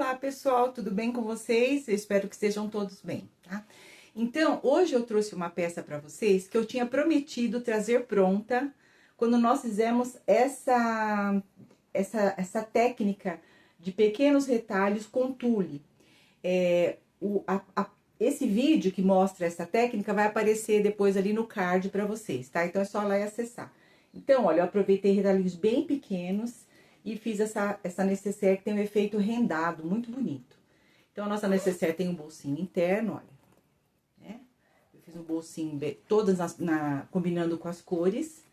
Olá, pessoal, tudo bem com vocês? Eu espero que estejam todos bem, tá? Então, hoje eu trouxe uma peça para vocês que eu tinha prometido trazer pronta quando nós fizemos essa técnica de pequenos retalhos com tule. Esse vídeo que mostra essa técnica vai aparecer depois ali no card para vocês, tá? Então, é só lá e acessar. Então, olha, eu aproveitei retalhinhos bem pequenos e fiz essa necessaire que tem um efeito rendado, muito bonito. Então, a nossa necessaire tem um bolsinho interno, olha, né? Eu fiz um bolsinho todas combinando com as cores.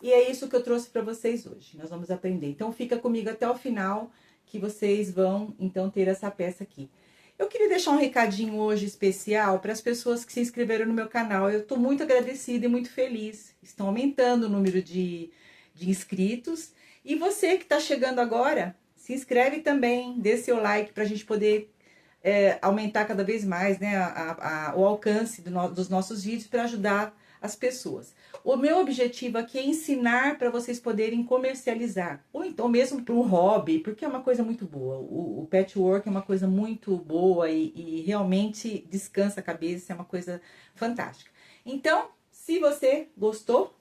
E é isso que eu trouxe para vocês hoje, nós vamos aprender. Então, fica comigo até o final, que vocês vão, então, ter essa peça aqui. Eu queria deixar um recadinho hoje especial para as pessoas que se inscreveram no meu canal. Eu estou muito agradecida e muito feliz. Estão aumentando o número de inscritos. E você que está chegando agora, se inscreve também, dê seu like para a gente poder aumentar cada vez mais, né, o alcance dos nossos vídeos para ajudar as pessoas. O meu objetivo aqui é ensinar para vocês poderem comercializar, ou então mesmo para um hobby, porque é uma coisa muito boa. O patchwork é uma coisa muito boa e realmente descansa a cabeça, é uma coisa fantástica. Então, se você gostou,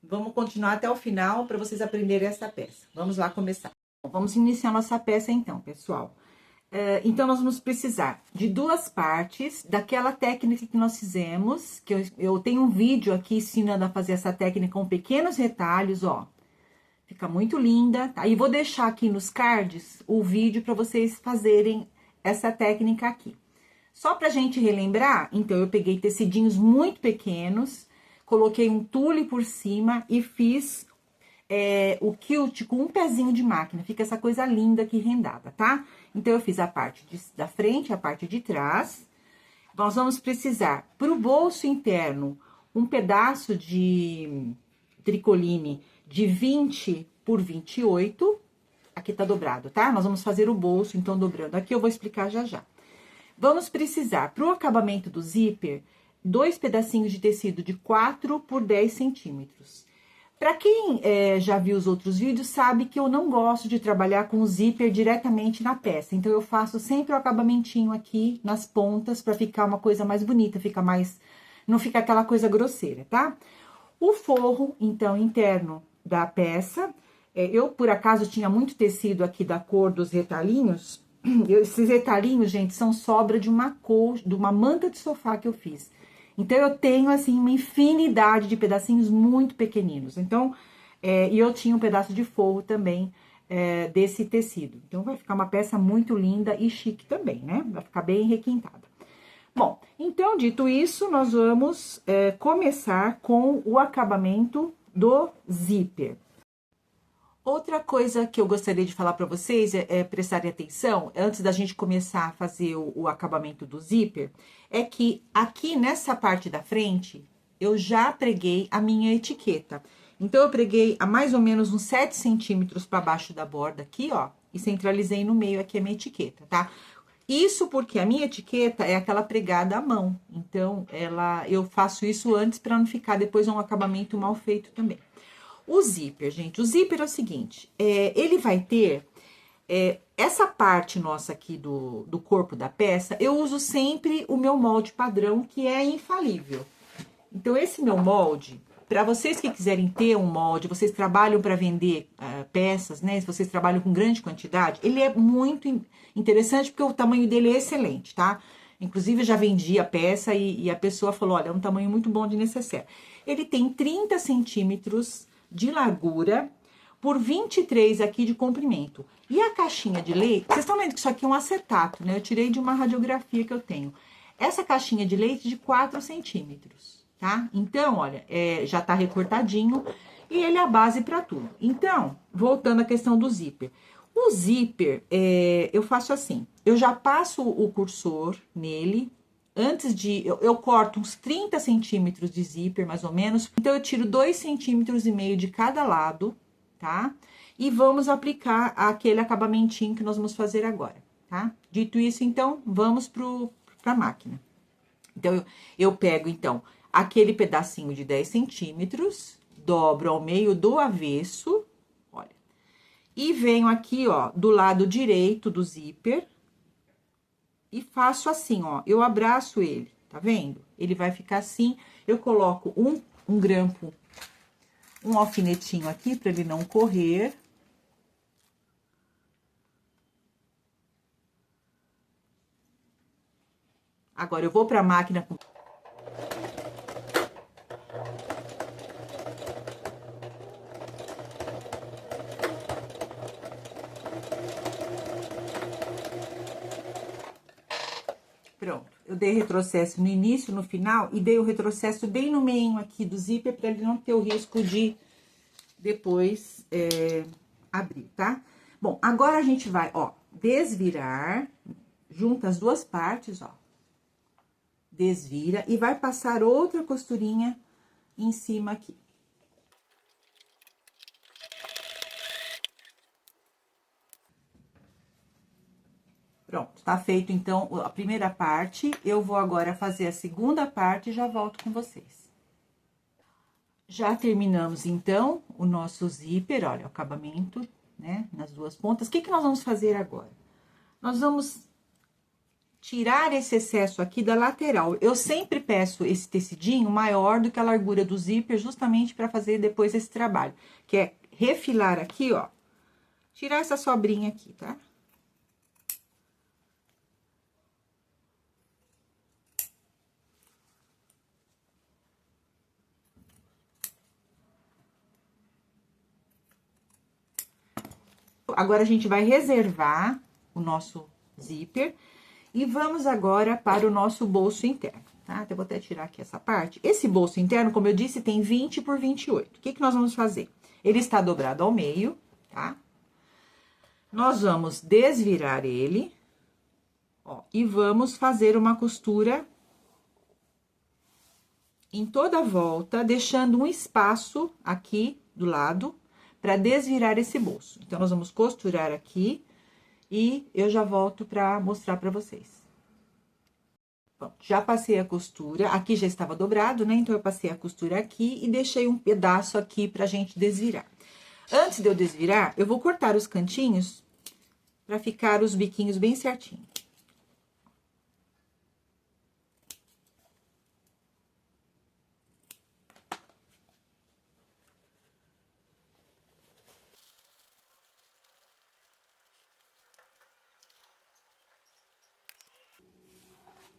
vamos continuar até o final para vocês aprenderem essa peça. Vamos lá começar. Vamos iniciar nossa peça então, pessoal. Então, nós vamos precisar de duas partes daquela técnica que nós fizemos, que eu tenho um vídeo aqui ensinando a fazer essa técnica com pequenos retalhos, ó. Fica muito linda, tá? E vou deixar aqui nos cards o vídeo para vocês fazerem essa técnica aqui. Só pra gente relembrar, então, eu peguei tecidinhos muito pequenos, coloquei um tule por cima e fiz o quilt com um pezinho de máquina. Fica essa coisa linda aqui rendada, tá? Então, eu fiz a parte da frente, a parte de trás. Nós vamos precisar, pro bolso interno, um pedaço de tricoline de 20 por 28. Aqui tá dobrado, tá? Nós vamos fazer o bolso, então, dobrando. Aqui eu vou explicar já já. Vamos precisar, pro acabamento do zíper, 2 pedacinhos de tecido de 4 por 10 centímetros. Para quem já viu os outros vídeos, sabe que eu não gosto de trabalhar com o zíper diretamente na peça. Então, eu faço sempre o acabamentinho aqui nas pontas para ficar uma coisa mais bonita, não fica aquela coisa grosseira, tá? O forro, então, interno da peça, eu, por acaso, tinha muito tecido aqui da cor dos retalhinhos. Esses retalhinhos, gente, são sobra de uma manta de sofá que eu fiz. Então, eu tenho, assim, uma infinidade de pedacinhos muito pequeninos. Então, e eu tinha um pedaço de forro também desse tecido. Então, vai ficar uma peça muito linda e chique também, né? Vai ficar bem requintada. Bom, então, dito isso, nós vamos começar com o acabamento do zíper. Outra coisa que eu gostaria de falar para vocês é prestarem atenção, antes da gente começar a fazer o acabamento do zíper, é que aqui nessa parte da frente, eu já preguei a minha etiqueta. Então, eu preguei a mais ou menos uns 7 centímetros para baixo da borda aqui, ó, e centralizei no meio aqui a minha etiqueta, tá? Isso porque a minha etiqueta é aquela pregada à mão, então, eu faço isso antes para não ficar depois um acabamento mal feito também. O zíper, gente, o zíper é o seguinte, ele vai ter essa parte nossa aqui do corpo da peça, eu uso sempre o meu molde padrão, que é infalível. Então, esse meu molde, para vocês que quiserem ter um molde, vocês trabalham para vender peças, né? Se vocês trabalham com grande quantidade, ele é muito interessante, porque o tamanho dele é excelente, tá? Inclusive, eu já vendi a peça e a pessoa falou, olha, é um tamanho muito bom de necessaire. Ele tem 30 centímetros de largura por 23 aqui de comprimento. E a caixinha de leite, vocês estão vendo que isso aqui é um acetato, né? Eu tirei de uma radiografia que eu tenho. Essa caixinha de leite de 4 centímetros, tá? Então, olha, já tá recortadinho e ele é a base para tudo. Então, voltando à questão do zíper. O zíper, eu faço assim, eu já passo o cursor nele. Antes eu corto uns 30 centímetros de zíper, mais ou menos. Então, eu tiro 2,5 centímetros de cada lado, tá? E vamos aplicar aquele acabamentinho que nós vamos fazer agora, tá? Dito isso, então, vamos pra máquina. Então, eu pego, então, aquele pedacinho de 10 centímetros, dobro ao meio do avesso, olha. E venho aqui, ó, do lado direito do zíper. E faço assim, ó, eu abraço ele, tá vendo? Ele vai ficar assim, eu coloco um grampo, um alfinetinho aqui pra ele não correr. Agora, eu vou pra máquina com... Pronto, eu dei retrocesso no início, no final, e dei o retrocesso bem no meio aqui do zíper, pra ele não ter o risco de depois abrir, tá? Bom, agora a gente vai, ó, desvirar, junta as duas partes, ó. Desvira e vai passar outra costurinha em cima aqui. Pronto, tá feito, então, a primeira parte. Eu vou agora fazer a segunda parte e já volto com vocês. Já terminamos, então, o nosso zíper, olha, o acabamento, né, nas duas pontas. O que que nós vamos fazer agora? Nós vamos tirar esse excesso aqui da lateral. Eu sempre peço esse tecidinho maior do que a largura do zíper, justamente para fazer depois esse trabalho, que é refilar aqui, ó, tirar essa sobrinha aqui, tá? Agora, a gente vai reservar o nosso zíper e vamos agora para o nosso bolso interno, tá? Eu vou até tirar aqui essa parte. Esse bolso interno, como eu disse, tem 20 por 28. O que que nós vamos fazer? Ele está dobrado ao meio, tá? Nós vamos desvirar ele, ó, e vamos fazer uma costura em toda a volta, deixando um espaço aqui do lado para desvirar esse bolso. Então, nós vamos costurar aqui e eu já volto para mostrar para vocês. Bom, já passei a costura, aqui já estava dobrado, né? Então, eu passei a costura aqui e deixei um pedaço aqui pra gente desvirar. Antes de eu desvirar, eu vou cortar os cantinhos para ficar os biquinhos bem certinho.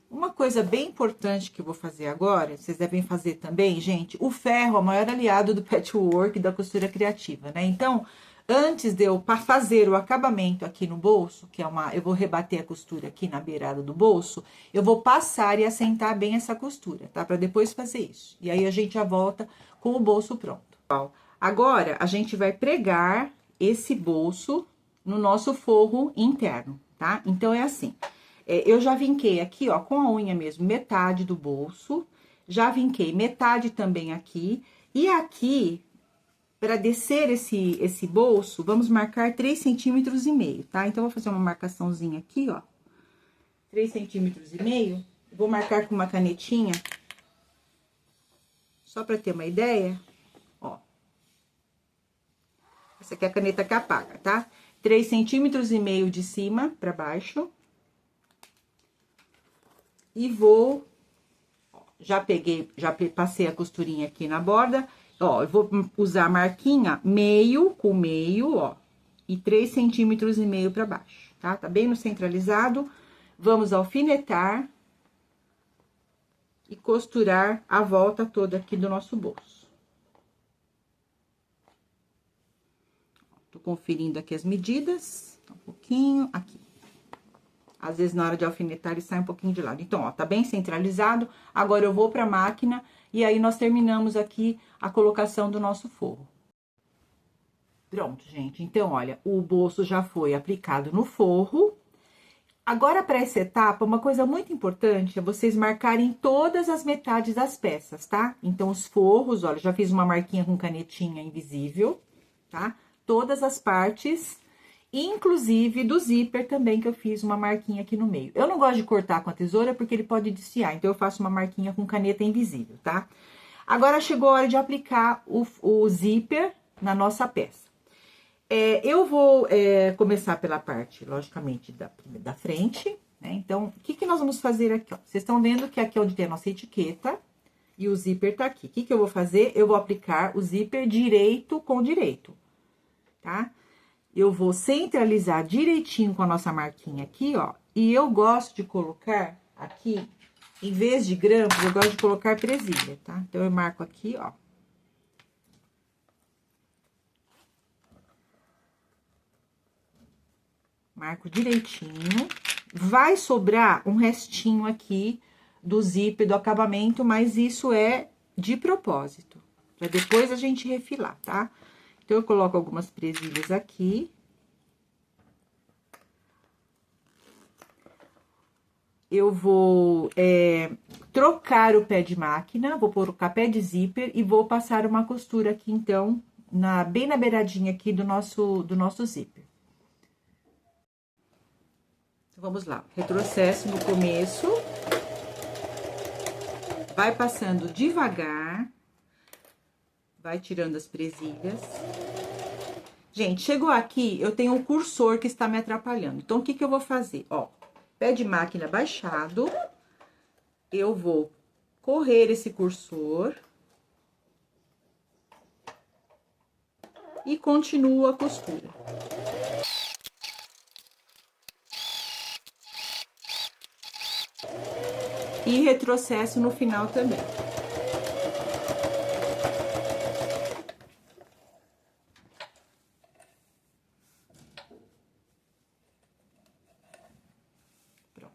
Uma coisa bem importante que eu vou fazer agora, vocês devem fazer também, gente, o ferro é o maior aliado do patchwork e da costura criativa, né? Então, antes de eu fazer o acabamento aqui no bolso, que é eu vou rebater a costura aqui na beirada do bolso, eu vou passar e assentar bem essa costura, tá? Pra depois fazer isso. E aí, a gente já volta com o bolso pronto. Agora, a gente vai pregar esse bolso no nosso forro interno, tá? Então, é assim... eu já vinquei aqui, ó, com a unha mesmo, metade do bolso. Já vinquei metade também aqui. E aqui, para descer esse bolso, vamos marcar 3,5 centímetros, tá? Então, eu vou fazer uma marcaçãozinha aqui, ó. 3,5 centímetros. Vou marcar com uma canetinha. Só para ter uma ideia, ó. Essa aqui é a caneta que apaga, tá? 3,5 centímetros de cima para baixo. E vou, ó, já passei a costurinha aqui na borda, ó, eu vou usar a marquinha meio com meio, ó, e 3,5 centímetros pra baixo, tá? Tá bem no centralizado. Vamos alfinetar e costurar a volta toda aqui do nosso bolso. Tô conferindo aqui as medidas, um pouquinho, aqui. Às vezes, na hora de alfinetar, ele sai um pouquinho de lado. Então, ó, tá bem centralizado. Agora, eu vou pra máquina e aí, nós terminamos aqui a colocação do nosso forro. Pronto, gente. Então, olha, o bolso já foi aplicado no forro. Agora, para essa etapa, uma coisa muito importante é vocês marcarem todas as metades das peças, tá? Então, os forros, olha, já fiz uma marquinha com canetinha invisível, tá? Todas as partes... inclusive do zíper também, que eu fiz uma marquinha aqui no meio. Eu não gosto de cortar com a tesoura, porque ele pode desfiar, então eu faço uma marquinha com caneta invisível, tá? Agora, chegou a hora de aplicar o zíper na nossa peça. Eu vou começar pela parte, logicamente, da frente, né? Então, o que que nós vamos fazer aqui, ó? Vocês estão vendo que aqui é onde tem a nossa etiqueta e o zíper tá aqui. O que que eu vou fazer? Eu vou aplicar o zíper direito com direito, tá? Eu vou centralizar direitinho com a nossa marquinha aqui, ó. E eu gosto de colocar aqui, em vez de grampos, eu gosto de colocar presilha, tá? Então, eu marco aqui, ó. Marco direitinho. Vai sobrar um restinho aqui do zíper, do acabamento, mas isso é de propósito, pra depois a gente refilar, tá? Então, eu coloco algumas presilhas aqui. Eu vou trocar o pé de máquina, vou colocar pé de zíper e vou passar uma costura aqui, então, bem na beiradinha aqui do nosso zíper. Então, vamos lá, retrocesso no começo. Vai passando devagar. Vai tirando as presilhas. Gente, chegou aqui, eu tenho um cursor que está me atrapalhando. Então, o que que eu vou fazer? Ó, pé de máquina baixado. Eu vou correr esse cursor. E continuo a costura. E retrocesso no final também. Pronto.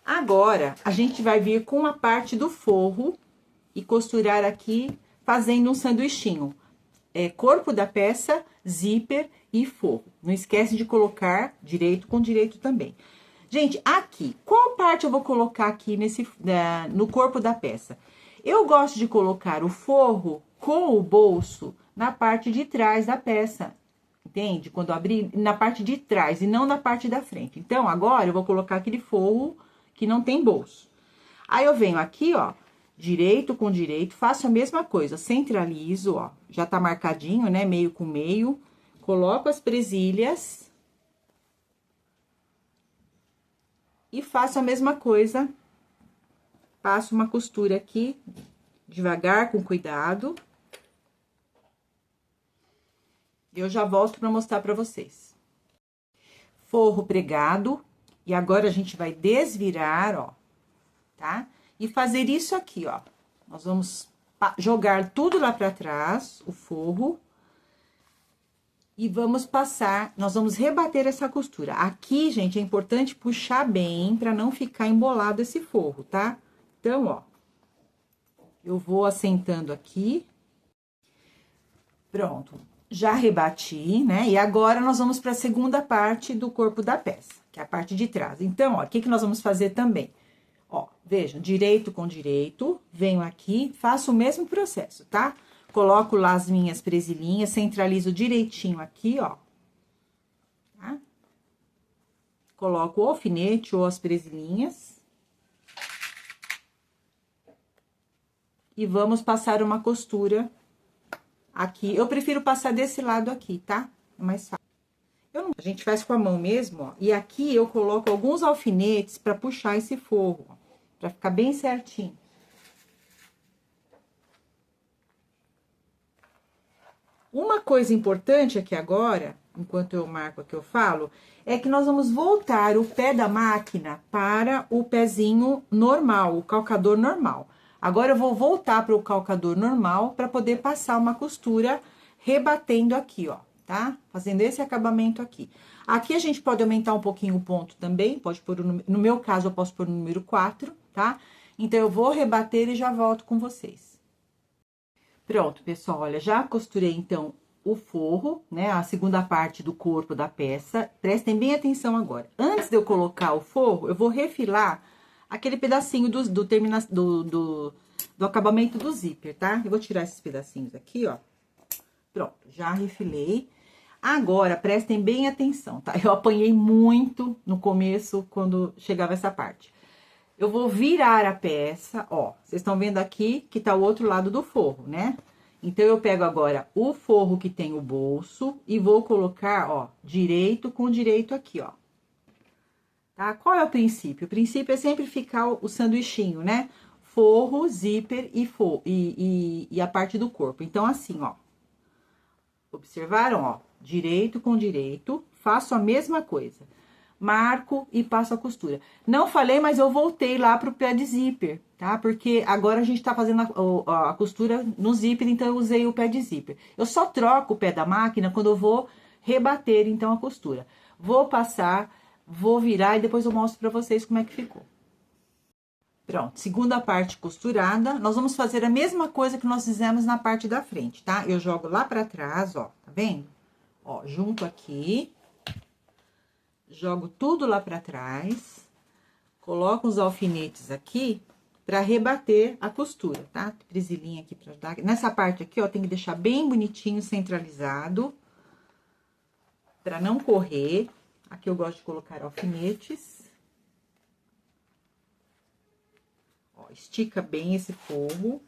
Agora, a gente vai vir com a parte do forro e costurar aqui, fazendo um sanduichinho. Corpo da peça, zíper e forro. Não esquece de colocar direito com direito também. Gente, aqui, qual parte eu vou colocar aqui no corpo da peça? Eu gosto de colocar o forro com o bolso na parte de trás da peça, entende? Quando eu abrir, na parte de trás e não na parte da frente. Então, agora eu vou colocar aquele forro que não tem bolso. Aí, eu venho aqui, ó, direito com direito, faço a mesma coisa, centralizo, ó, já tá marcadinho, né, meio com meio, coloco as presilhas. E faço a mesma coisa, passo uma costura aqui, devagar, com cuidado. E eu já volto pra mostrar pra vocês. Forro pregado, e agora a gente vai desvirar, ó, tá? E fazer isso aqui, ó. Nós vamos jogar tudo lá pra trás, o forro. E vamos passar, nós vamos rebater essa costura. Aqui, gente, é importante puxar bem pra não ficar embolado esse forro, tá? Então, ó, eu vou assentando aqui. Pronto, já rebati, né? E agora, nós vamos pra segunda parte do corpo da peça, que é a parte de trás. Então, ó, o que que nós vamos fazer também? Ó, vejam, direito com direito, venho aqui, faço o mesmo processo, tá? Coloco lá as minhas presilhinhas, centralizo direitinho aqui, ó. Tá? Coloco o alfinete ou as presilhinhas. E vamos passar uma costura aqui. Eu prefiro passar desse lado aqui, tá? É mais fácil. A gente faz com a mão mesmo, ó. E aqui eu coloco alguns alfinetes pra puxar esse forro, ó. Pra ficar bem certinho. Uma coisa importante aqui agora, enquanto eu marco aqui, eu falo, é que nós vamos voltar o pé da máquina para o pezinho normal, o calcador normal. Agora, eu vou voltar para o calcador normal para poder passar uma costura rebatendo aqui, ó, tá? Fazendo esse acabamento aqui. Aqui, a gente pode aumentar um pouquinho o ponto também, pode pôr, no meu caso, eu posso pôr o número 4, tá? Então, eu vou rebater e já volto com vocês. Pronto, pessoal, olha, já costurei, então, o forro, né, a segunda parte do corpo da peça. Prestem bem atenção agora. Antes de eu colocar o forro, eu vou refilar aquele pedacinho do acabamento do zíper, tá? Eu vou tirar esses pedacinhos aqui, ó. Pronto, já refilei. Agora, prestem bem atenção, tá? Eu apanhei muito no começo, quando chegava essa parte. Eu vou virar a peça, ó. Vocês estão vendo aqui que tá o outro lado do forro, né? Então, eu pego agora o forro que tem o bolso e vou colocar, ó, direito com direito aqui, ó. Tá? Qual é o princípio? O princípio é sempre ficar o sanduichinho, né? Forro, zíper e a parte do corpo. Então, assim, ó. Observaram, ó? Direito com direito, faço a mesma coisa. Marco e passo a costura. Não falei, mas eu voltei lá pro pé de zíper, tá? Porque agora a gente tá fazendo a costura no zíper, então eu usei o pé de zíper. Eu só troco o pé da máquina quando eu vou rebater, então, a costura. Vou passar, vou virar e depois eu mostro pra vocês como é que ficou. Pronto, segunda parte costurada. Nós vamos fazer a mesma coisa que nós fizemos na parte da frente, tá? Eu jogo lá pra trás, ó, tá vendo? Ó, junto aqui. Jogo tudo lá pra trás, coloco os alfinetes aqui pra rebater a costura, tá? Presilhinha aqui pra ajudar. Nessa parte aqui, ó, tem que deixar bem bonitinho, centralizado, pra não correr. Aqui eu gosto de colocar alfinetes. Ó, estica bem esse forro.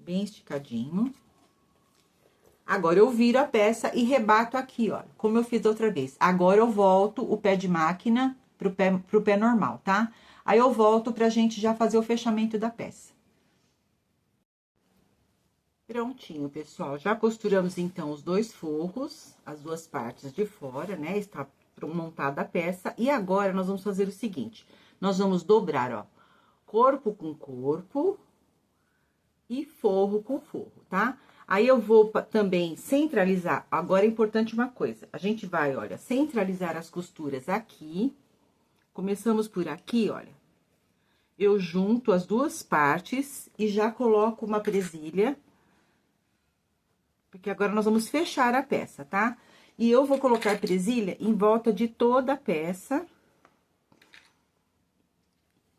Bem esticadinho. Agora, eu viro a peça e rebato aqui, ó, como eu fiz da outra vez. Agora, eu volto o pé de máquina pro pé normal, tá? Aí, eu volto pra gente já fazer o fechamento da peça. Prontinho, pessoal. Já costuramos, então, os dois forros, as duas partes de fora, né? Está montada a peça. E agora, nós vamos fazer o seguinte. Nós vamos dobrar, ó, corpo com corpo e forro com forro, tá? Aí, eu vou também centralizar. Agora, é importante uma coisa. A gente vai, olha, centralizar as costuras aqui. Começamos por aqui, olha. Eu junto as duas partes e já coloco uma presilha. Porque agora nós vamos fechar a peça, tá? E eu vou colocar presilha em volta de toda a peça.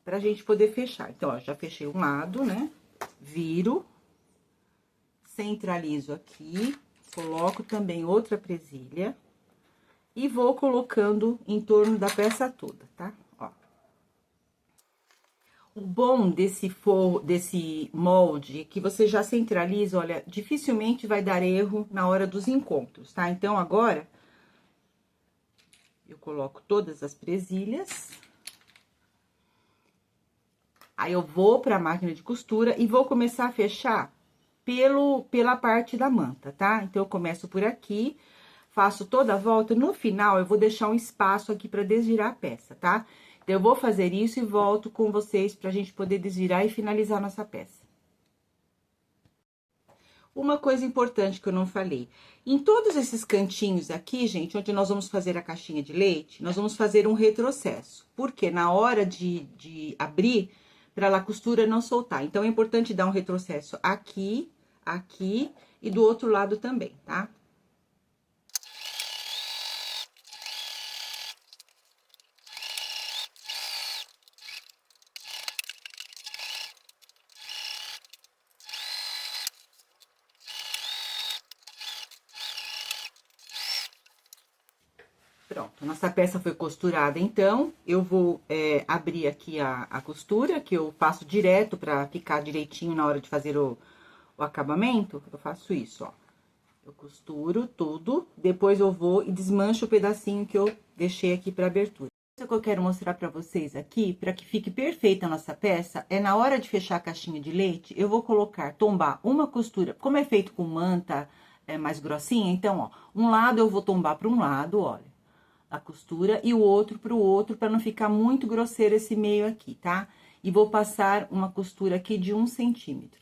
Pra gente poder fechar. Então, ó, já fechei um lado, né? Viro. Centralizo aqui. Coloco também outra presilha. E vou colocando em torno da peça toda, tá? Ó. O bom desse molde é que você já centraliza, olha, dificilmente vai dar erro na hora dos encontros, tá? Então, agora, eu coloco todas as presilhas. Aí, eu vou pra máquina de costura e vou começar a fechar pela parte da manta, tá? Então, eu começo por aqui, faço toda a volta. No final, eu vou deixar um espaço aqui pra desvirar a peça, tá? Então, eu vou fazer isso e volto com vocês pra gente poder desvirar e finalizar a nossa peça. Uma coisa importante que eu não falei. Em todos esses cantinhos aqui, gente, onde nós vamos fazer a caixinha de leite, nós vamos fazer um retrocesso. Porque na hora de abrir, pra a costura não soltar. Então, é importante dar um retrocesso aqui, aqui e do outro lado também, tá? Pronto, nossa peça foi costurada, então, eu vou abrir aqui a costura, que eu faço direto pra ficar direitinho na hora de fazer o acabamento. Eu faço isso, ó. Eu costuro tudo, depois eu vou e desmancho o pedacinho que eu deixei aqui pra abertura. O que eu quero mostrar pra vocês aqui, pra que fique perfeita a nossa peça, é na hora de fechar a caixinha de leite, eu vou colocar, tombar uma costura, como é feito com manta mais grossinha, então, ó, um lado eu vou tombar pra um lado, olha, a costura, e o outro pro outro, pra não ficar muito grosseiro esse meio aqui, tá? E vou passar uma costura aqui de 1 centímetro.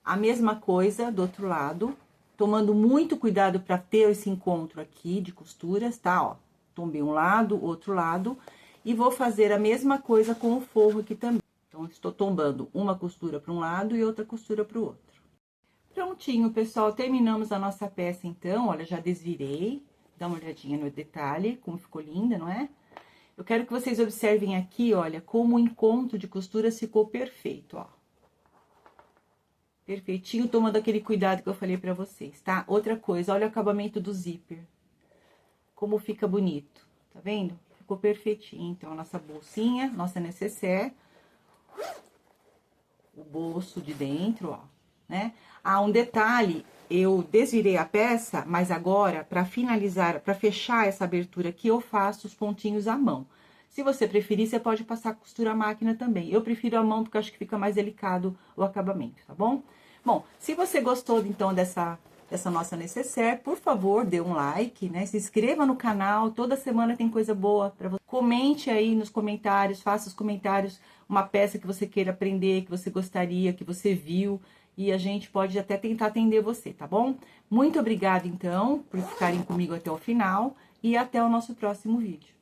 A mesma coisa do outro lado, tomando muito cuidado pra ter esse encontro aqui de costuras, tá? Ó, tombei um lado, outro lado, e vou fazer a mesma coisa com o forro aqui também. Então, estou tombando uma costura para um lado e outra costura para o outro. Prontinho, pessoal, terminamos a nossa peça, então, olha, já desvirei, dá uma olhadinha no detalhe, como ficou linda, não é? Eu quero que vocês observem aqui, olha, como o encontro de costuras ficou perfeito, ó. Perfeitinho, tomando aquele cuidado que eu falei pra vocês, tá? Outra coisa, olha o acabamento do zíper. Como fica bonito, tá vendo? Ficou perfeitinho. Então, a nossa bolsinha, nossa nécessaire. O bolso de dentro, ó, né? Ah, um detalhe, eu desvirei a peça, mas agora, pra finalizar, pra fechar essa abertura aqui, eu faço os pontinhos à mão. Se você preferir, você pode passar costura à máquina também. Eu prefiro a mão porque eu acho que fica mais delicado o acabamento, tá bom? Bom, se você gostou, então, dessa nossa nécessaire, por favor, dê um like, né? Se inscreva no canal, toda semana tem coisa boa pra você. Comente aí nos comentários, faça os comentários, uma peça que você queira aprender, que você gostaria, que você viu, e a gente pode até tentar atender você, tá bom? Muito obrigada, então, por ficarem comigo até o final, e até o nosso próximo vídeo.